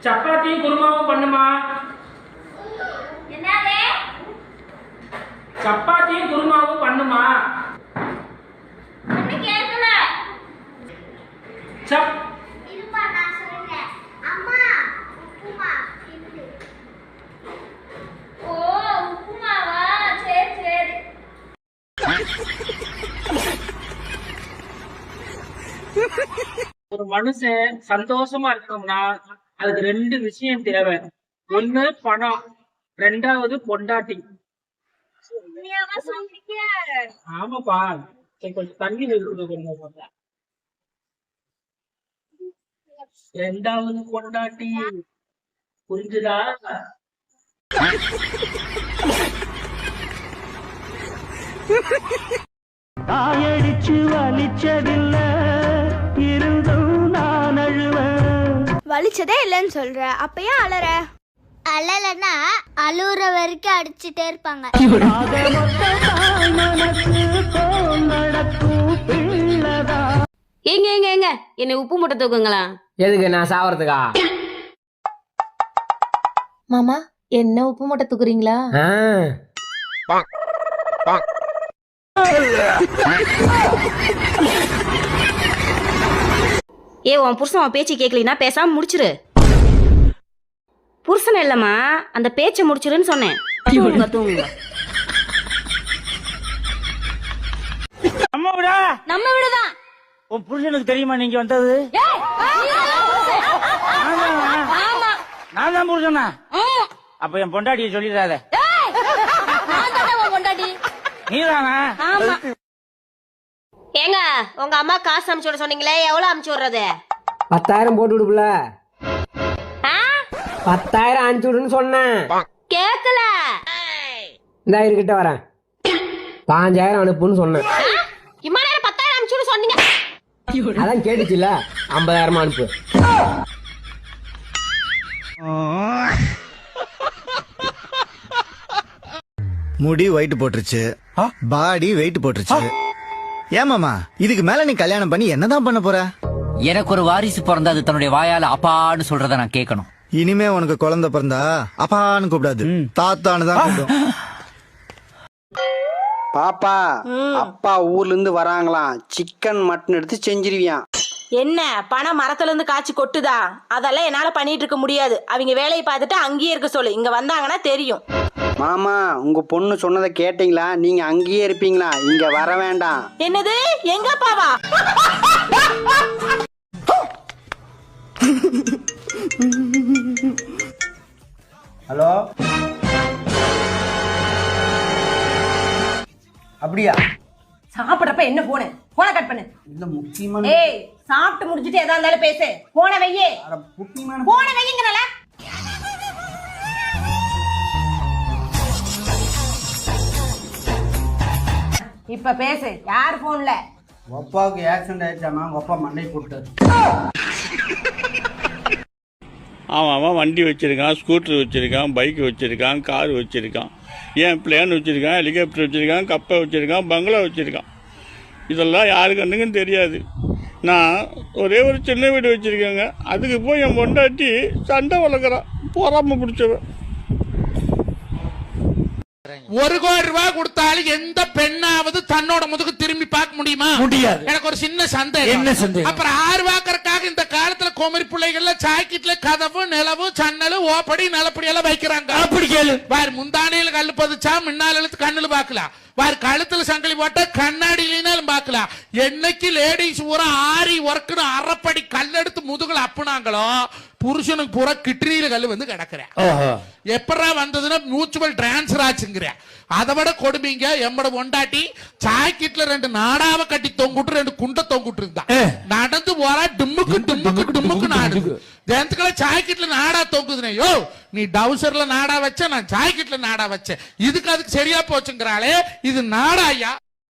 சப்பாத்தியும் குருமாவும் பண்ணுமா. என்னது? சப்பாத்தியும் குருமாவும் பண்ணுமா. ஒண்ணு கேட்கல. சப் இருப்பா நான் சொல்றேன். அம்மா உப்புமா கிண்டு. ஓ உப்புமாவா? சரி சரி. ஒரு மனுஷன் சந்தோஷமா இருக்கணும்னா அதுக்கு ரெண்டு விஷயம் தேவை. ஒண்ணு பணம், ரெண்டாவது பொண்டாட்டி. உண்மையாவா சொல்றீங்க? ஆமாப்பா. சரி, கொஞ்சம் தண்ணி இருக்குது கொஞ்சம். ரெண்டாவது பொண்டாட்டி. புரிஞ்சுதா? தாயடிச்சு வலிச்சதில்ல இருந்தும் நான் அழுவேன். வலிச்சதே இல்லைன்னு சொல்ற, அப்ப ஏன் அலற? அழலன்னா அழுற வரைக்கும் அடிச்சுட்டே இருப்பாங்க. ஏங்க ஏங்க ஏங்க என்னை உப்பு மூட்டை தூக்குங்களா. எதுக்கு நான் சாவறதுக்கா? மாமா என்ன உப்பு மூட்டை தூக்குறீங்களா? ஏ உன் புருஷன் உன் பேச்சு கேட்கலனா பேசாம முடிச்சிரு. புருஷன் இல்லம்மா, அந்த பேச்சை முடிச்சிருன்னு சொன்னேன். தூங்குங்க தூங்குங்க. நம்ம விடதான். உன் புருஷனுக்கு தெரியுமா நீங்க வந்தது? நான் தான் புருஷனா? அப்ப என் பொண்டாட்டியை சொல்லிடாத. நீதானா? ஏங்க உங்க அம்மா காசு அனுப்பிச்சு விட சொன்னீங்களே, எவ்வளவு அனுப்பிச்சு விடுறது? 10,000 போட்டு விடுப்புல. 10,000 அனுப்பிச்சு விடுன்னு சொன்னேன். கேக்கல. இந்த இருக்கிட்ட வரேன். 5,000 அனுப்புன்னு சொன்னேன். இம்மா நேரம் 10,000 அனுப்பிச்சு விட சொன்னீங்க. அதான் கேட்டுச்சுல. 50,000 அனுப்பு. முடி வெயிட் போட்டுருச்சு, பாடி வெயிட் போட்டுருச்சு. ஏமாமா இதுக்கு மேல நீ கல்யாணம் பண்ணி என்னதான் பண்ண போற? எனக்கு ஒரு வாரிசு பிறந்தா அது தன்னுடைய வாயால அப்பான்னு சொல்றத நான் கேட்கணும். இனிமே உனக்கு குழந்தை பிறந்தா அப்பான்னு கூப்பிடாது, தாத்தான்னு தான் கூப்பிடும். பாப்பா அப்பா ஊர்ல இருந்து வராங்களாம், சிக்கன் மட்டன் எடுத்து செஞ்சிருவியான். என்ன பணம் மரத்துல இருந்து காய்ச்சி கொட்டுதா? அதெல்லாம் என்னால பண்ணிட்டு இருக்க முடியாது. அவங்க வேலையை பார்த்துட்டு அங்கேயே இருக்க சொல்லு. இங்க வந்தாங்கன்னா தெரியும். மாமா உங்க பொண்ணு சொன்னதை கேட்டீங்களா? நீங்க அங்கேயே இருப்பீங்களா? இங்க வர வேண்டாம். என்னது? எங்க அப்பாவா? ஹலோ, அப்படியா? சாப்பிடுறப்ப என்ன போன கட் பண்ணு. இல்ல முக்கியமான. ஏய் சாப்பிட்டு முடிச்சிட்டு எதா இருந்தாலும் பேசு. போன வையே. முக்கியமான போன வையுங்கறல. இப்ப பேசு. யார் போன்ல? அப்பாவுக்கு ஆக்சிடென்ட் ஆயிடுச்சாமா, அப்பா மண்டை போட்டு. அவன் வண்டி வச்சிருக்கான், ஸ்கூட்டர் வச்சிருக்கான், பைக் வச்சிருக்கான், கார் வச்சிருக்கான், ஏன் பிளேன் வச்சிருக்கான், ஹெலிகாப்டர் வச்சிருக்கான், கப்பை வச்சிருக்கான், பங்களா வச்சிருக்கான். இதெல்லாம் யாரு கண்ணுக்கும் தெரியாது. நான் ஒரே ஒரு சின்ன வீடு வச்சிருக்கேங்க, அதுக்கு போய் என் பொண்டாட்டி சண்டை வளர்க்குறான், போறாம பிடிச்சவன். 1 கோடி ரூபாய் கொடுத்தாலும் எந்த பெண்ணாவது தன்னோட முதுகு திரும்பி பார்க்க முடியுமா? முடியாது. எனக்கு ஒரு சின்ன சந்தேகம். என்ன சந்தேகம்? அப்புறம் 6 வாக்கறக்காக இந்த காலத்துல கோமரி பிள்ளைகள்ல சாக்கெட்ல கதவு நிலவு சன்னலு ஓப்படி நிலப்படி எல்லாம் வைக்கிறாங்க. அப்படி கேளு. வேற முந்தானையில கல்லு பதிச்சா முன்னால எழுத்து கண்ணுல பாக்கலாம். வேற கழுத்துல சங்கிலி போட்டா கண்ணாடியிலும் பாக்கலாம். என்னைக்கு லேடிஸ் பூரா ஆரி ஒர்க்குன்னு அரைப்படி கல்லெடுத்து முதுகுல அப்புனாங்களோ புருஷனுக்கு பூரா கிட்ரியில கல்லு வந்து கிடக்குறேன். எப்படா வந்ததுன்னா மியூச்சுவல் டிரான்ஸ்ஃபர் ஆச்சுங்கிற. அதை விட கொடுமைங்க, எம்மட பொண்டாட்டி சாக்கெட்ல 2 நாடாவை கட்டி தொங்குட்டு 2 குண்டை தொங்குட்டு இருந்தா. நடந்து போறா டிம்முக்கு டிம்முக்கு டிம்முக்கு நாடு. ஜெயந்துக்களை சாக்கெட்ல நாடா தொங்குதுனே. யோ நீ டவுசர்ல நாடா வச்ச, நான் சாக்கெட்ல நாடா வச்சேன். இதுக்கு அதுக்கு சரியா போச்சுங்கிறாளே, இது நாடாயா?